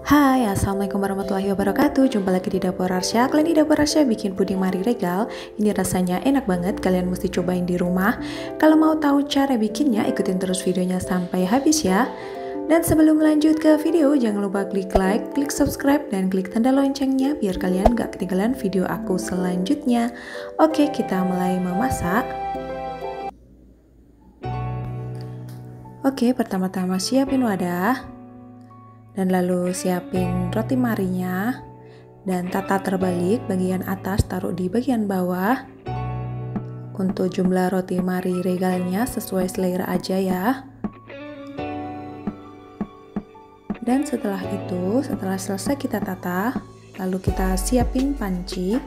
Hai, assalamualaikum warahmatullahi wabarakatuh. Jumpa lagi di Dapur Arsya. Kalian di Dapur Arsya bikin puding Marie Regal. Ini rasanya enak banget, kalian mesti cobain di rumah. Kalau mau tahu cara bikinnya, ikutin terus videonya sampai habis ya. Dan sebelum lanjut ke video, jangan lupa klik like, klik subscribe, dan klik tanda loncengnya biar kalian gak ketinggalan video aku selanjutnya. Oke, kita mulai memasak. Oke, pertama-tama siapin wadah. Dan lalu siapin roti marinya dan tata terbalik, bagian atas taruh di bagian bawah. Untuk jumlah roti Marie Regalnya sesuai selera aja ya. Dan setelah itu, setelah selesai kita tata, lalu kita siapin panci.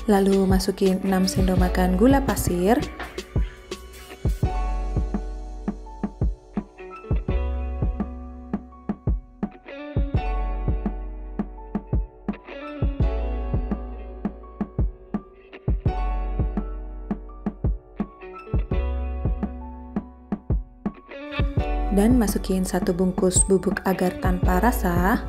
Lalu masukin 6 sendok makan gula pasir. Dan masukin 1 bungkus bubuk agar tanpa rasa.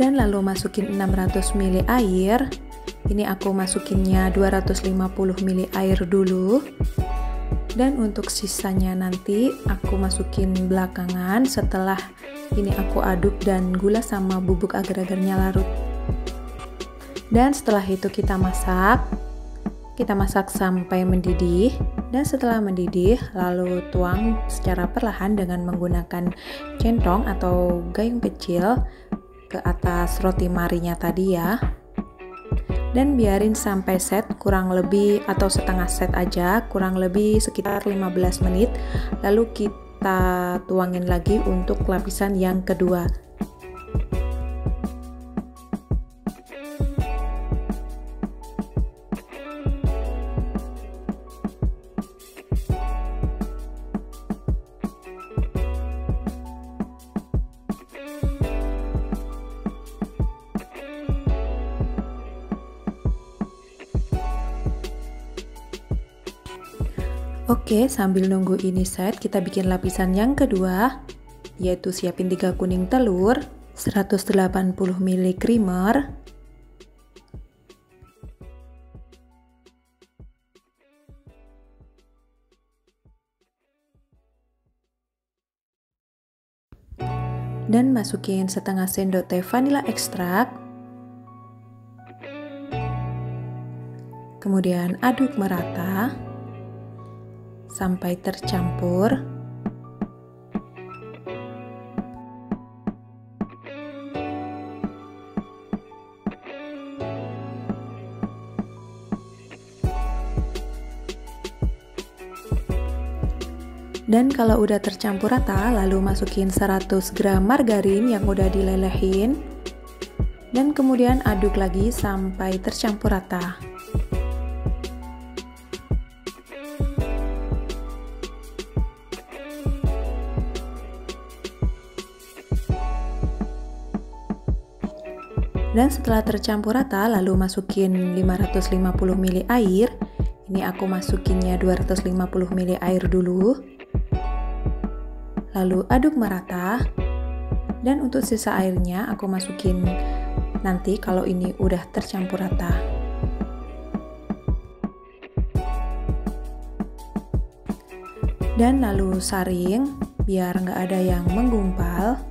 Dan lalu masukin 600 ml air. Ini aku masukinnya 250 ml air dulu. Dan untuk sisanya nanti aku masukin belakangan setelah ini aku aduk dan gula sama bubuk agar-agarnya larut. Dan setelah itu kita masak. Kita masak sampai mendidih. Dan setelah mendidih, lalu tuang secara perlahan dengan menggunakan centong atau gayung kecil ke atas roti marinya tadi ya. Dan biarin sampai set, kurang lebih atau setengah set aja, kurang lebih sekitar 15 menit. Lalu kita tuangin lagi untuk lapisan yang kedua. Oke, sambil nunggu ini set, kita bikin lapisan yang kedua, yaitu siapin 3 kuning telur, 180 ml creamer, dan masukin setengah sendok teh vanilla ekstrak, kemudian aduk merata sampai tercampur. Dan kalau udah tercampur rata, lalu masukin 100 gram margarin yang udah dilelehin. Dan kemudian aduk lagi sampai tercampur rata. Dan setelah tercampur rata, lalu masukin 550 ml air. Ini aku masukinnya 250 ml air dulu. Lalu aduk merata. Dan untuk sisa airnya aku masukin nanti kalau ini udah tercampur rata. Dan lalu saring biar nggak ada yang menggumpal.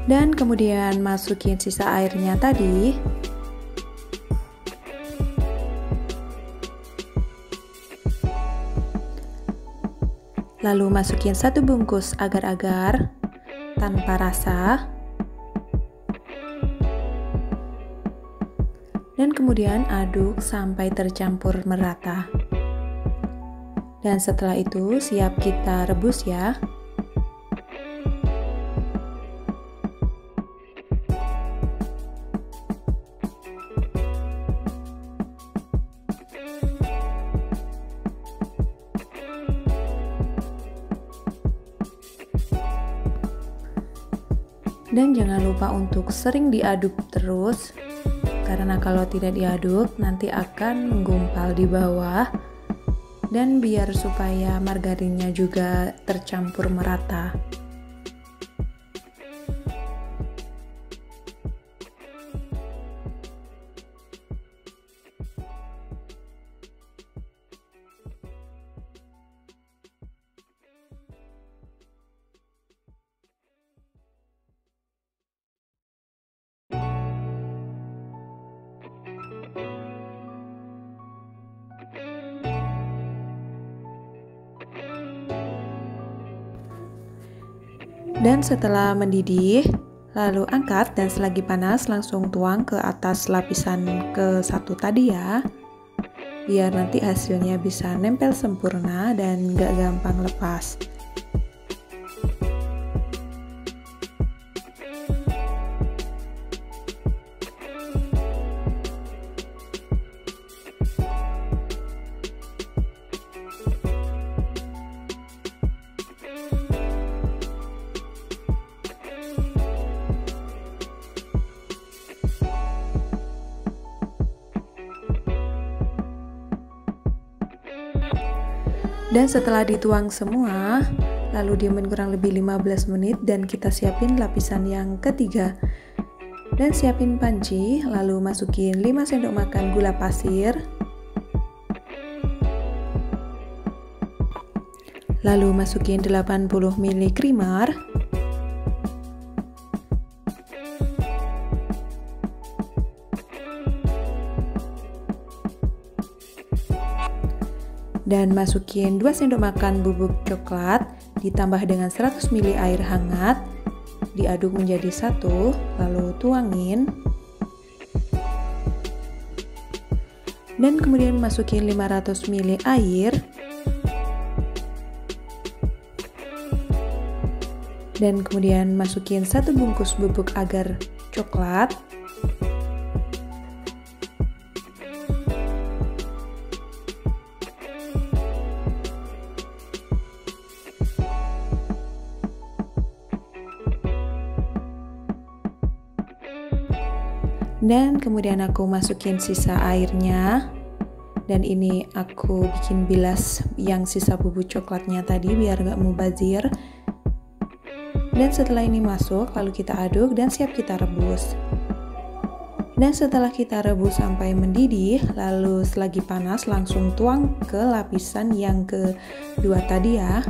Dan kemudian masukin sisa airnya tadi. Lalu masukin 1 bungkus agar-agar tanpa rasa. Dan kemudian aduk sampai tercampur merata. Dan setelah itu siap kita rebus ya. Dan jangan lupa untuk sering diaduk terus, karena kalau tidak diaduk nanti akan menggumpal di bawah. Dan biar supaya margarinnya juga tercampur merata. Dan setelah mendidih, lalu angkat dan selagi panas langsung tuang ke atas lapisan ke-1 tadi ya. Biar nanti hasilnya bisa nempel sempurna dan gak gampang lepas. Dan setelah dituang semua, lalu diamin kurang lebih 15 menit dan kita siapin lapisan yang ketiga. Dan siapin panci, lalu masukin 5 sendok makan gula pasir. Lalu masukin 80 ml creamer. Dan masukin 2 sendok makan bubuk coklat ditambah dengan 100 ml air hangat, diaduk menjadi satu, lalu tuangin. Dan kemudian masukin 500 ml air. Dan kemudian masukin 1 bungkus bubuk agar coklat. Dan kemudian aku masukin sisa airnya. Dan ini aku bikin bilas yang sisa bubuk coklatnya tadi biar gak mubazir. Dan setelah ini masuk, lalu kita aduk dan siap kita rebus. Dan setelah kita rebus sampai mendidih, lalu selagi panas langsung tuang ke lapisan yang kedua tadi ya.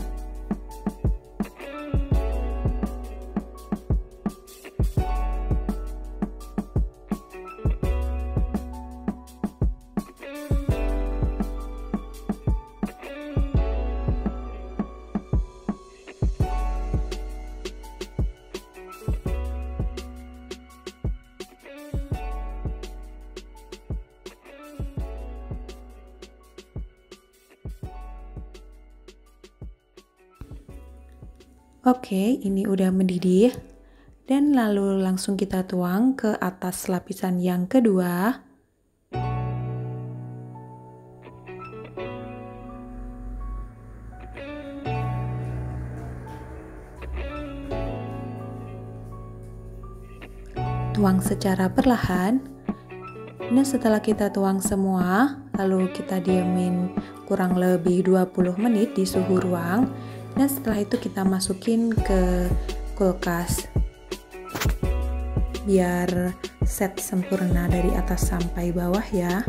Oke, ini udah mendidih. Dan lalu langsung kita tuang ke atas lapisan yang kedua. Tuang secara perlahan. Nah, setelah kita tuang semua, lalu kita diamin kurang lebih 20 menit di suhu ruang. Dan setelah itu kita masukin ke kulkas biar set sempurna dari atas sampai bawah ya.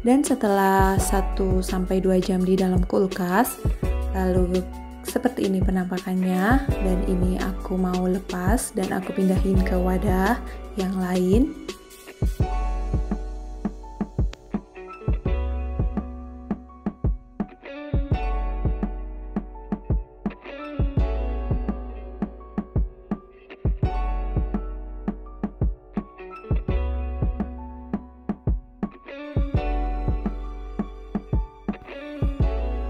Dan setelah 1-2 jam di dalam kulkas, lalu seperti ini penampakannya, dan ini aku mau lepas dan aku pindahin ke wadah yang lain.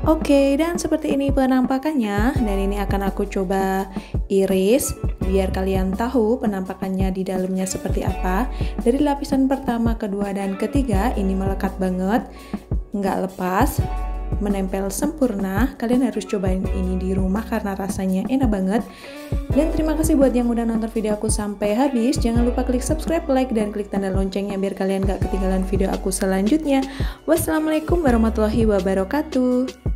Oke, dan seperti ini penampakannya, dan ini akan aku coba iris biar kalian tahu penampakannya di dalamnya seperti apa. Dari lapisan pertama, kedua, dan ketiga ini melekat banget, nggak lepas, menempel sempurna. Kalian harus cobain ini di rumah karena rasanya enak banget. Dan terima kasih buat yang udah nonton video aku sampai habis. Jangan lupa klik subscribe, like, dan klik tanda loncengnya biar kalian gak ketinggalan video aku selanjutnya. Wassalamualaikum warahmatullahi wabarakatuh.